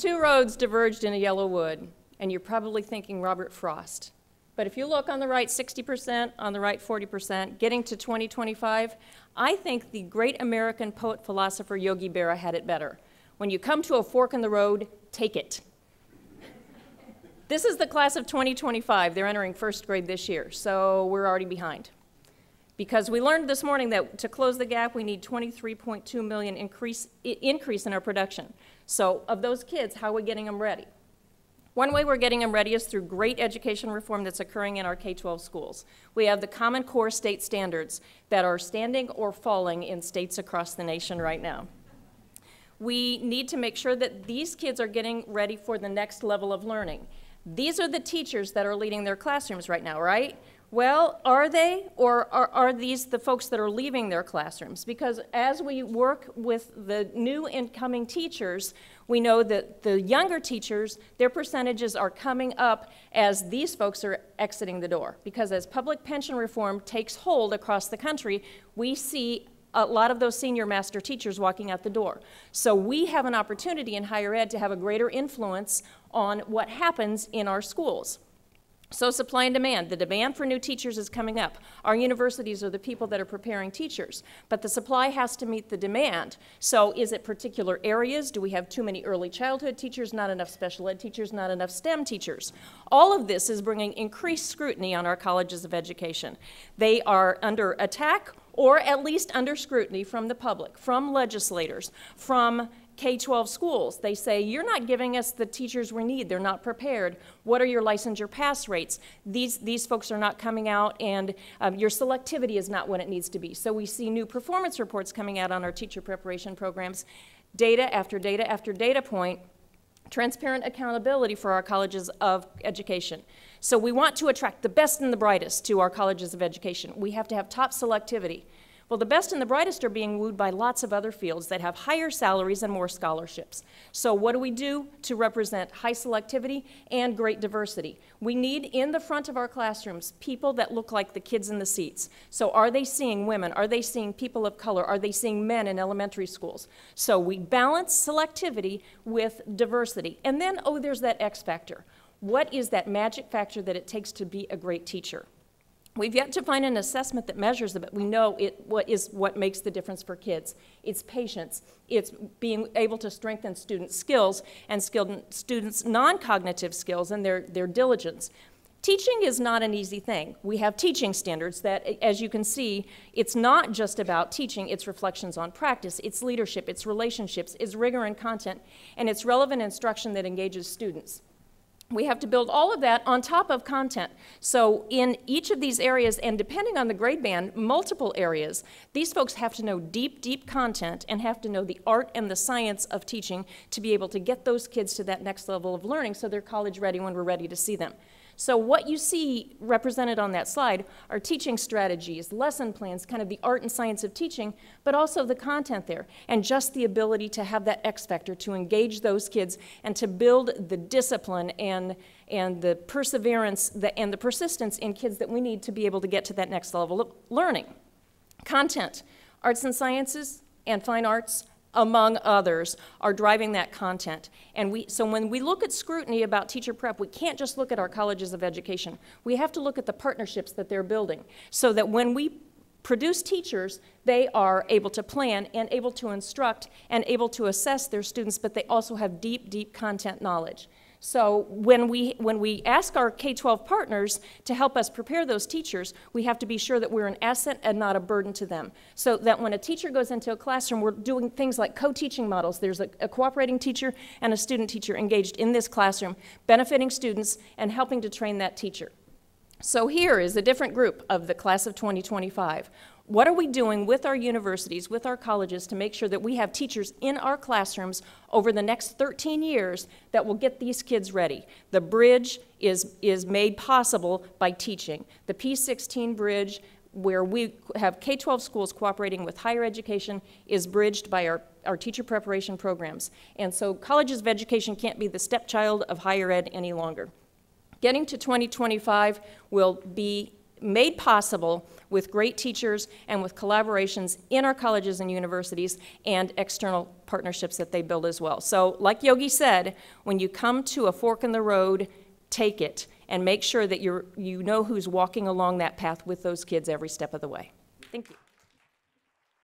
Two roads diverged in a yellow wood, and you're probably thinking Robert Frost. But if you look on the right 60%, on the right 40%, getting to 2025, I think the great American poet philosopher Yogi Berra had it better. When you come to a fork in the road, take it. This is the class of 2025. They're entering first grade this year, so we're already behind. Because we learned this morning that to close the gap, we need 23.2 million increase in our production. So of those kids, how are we getting them ready? One way we're getting them ready is through great education reform that's occurring in our K-12 schools. We have the Common Core state standards that are standing or falling in states across the nation right now. We need to make sure that these kids are getting ready for the next level of learning. These are the teachers that are leading their classrooms right now, right? Well, are they, or are these the folks that are leaving their classrooms? Because as we work with the new incoming teachers, we know that the younger teachers, their percentages are coming up as these folks are exiting the door. Because as public pension reform takes hold across the country, we see a lot of those senior master teachers walking out the door. So we have an opportunity in higher ed to have a greater influence on what happens in our schools. So supply and demand. The demand for new teachers is coming up. Our universities are the people that are preparing teachers, but the supply has to meet the demand. So is it particular areas? Do we have too many early childhood teachers, not enough special ed teachers, not enough STEM teachers? All of this is bringing increased scrutiny on our colleges of education. They are under attack, or at least under scrutiny from the public, from legislators, from K-12 schools. They say, you're not giving us the teachers we need. They're not prepared. What are your licensure pass rates? These folks are not coming out, and your selectivity is not what it needs to be. So we see new performance reports coming out on our teacher preparation programs, data after data after data point, transparent accountability for our colleges of education. So we want to attract the best and the brightest to our colleges of education. We have to have top selectivity. Well, the best and the brightest are being wooed by lots of other fields that have higher salaries and more scholarships. So what do we do to represent high selectivity and great diversity? We need in the front of our classrooms people that look like the kids in the seats. So are they seeing women? Are they seeing people of color? Are they seeing men in elementary schools? So we balance selectivity with diversity. And then, oh, there's that X factor. What is that magic factor that it takes to be a great teacher? We've yet to find an assessment that measures it, but we know what makes the difference for kids. It's patience. It's being able to strengthen students' skills and students' non-cognitive skills and their diligence. Teaching is not an easy thing. We have teaching standards that, as you can see, it's not just about teaching, it's reflections on practice, it's leadership, it's relationships, it's rigor and content, and it's relevant instruction that engages students. We have to build all of that on top of content. So in each of these areas, and depending on the grade band, multiple areas, these folks have to know deep, deep content and have to know the art and the science of teaching to be able to get those kids to that next level of learning so they're college ready when we're ready to see them. So what you see represented on that slide are teaching strategies, lesson plans, kind of the art and science of teaching, but also the content there, and just the ability to have that X factor to engage those kids and to build the discipline and the perseverance and the persistence in kids that we need to be able to get to that next level of learning. Content, arts and sciences and fine arts, among others, are driving that content. And so when we look at scrutiny about teacher prep, we can't just look at our colleges of education. We have to look at the partnerships that they're building so that when we produce teachers, they are able to plan and able to instruct and able to assess their students, but they also have deep, deep content knowledge. So when we ask our K-12 partners to help us prepare those teachers, we have to be sure that we're an asset and not a burden to them. So that when a teacher goes into a classroom, we're doing things like co-teaching models. There's a cooperating teacher and a student teacher engaged in this classroom, benefiting students and helping to train that teacher. So here is a different group of the class of 2025. What are we doing with our universities, with our colleges, to make sure that we have teachers in our classrooms over the next 13 years that will get these kids ready? The bridge is made possible by teaching. The P16 bridge, where we have K-12 schools cooperating with higher education, is bridged by our teacher preparation programs. And so colleges of education can't be the stepchild of higher ed any longer. Getting to 2025 will be made possible with great teachers and with collaborations in our colleges and universities and external partnerships that they build as well. So like Yogi said, when you come to a fork in the road, take it and make sure that you know who's walking along that path with those kids every step of the way. Thank you.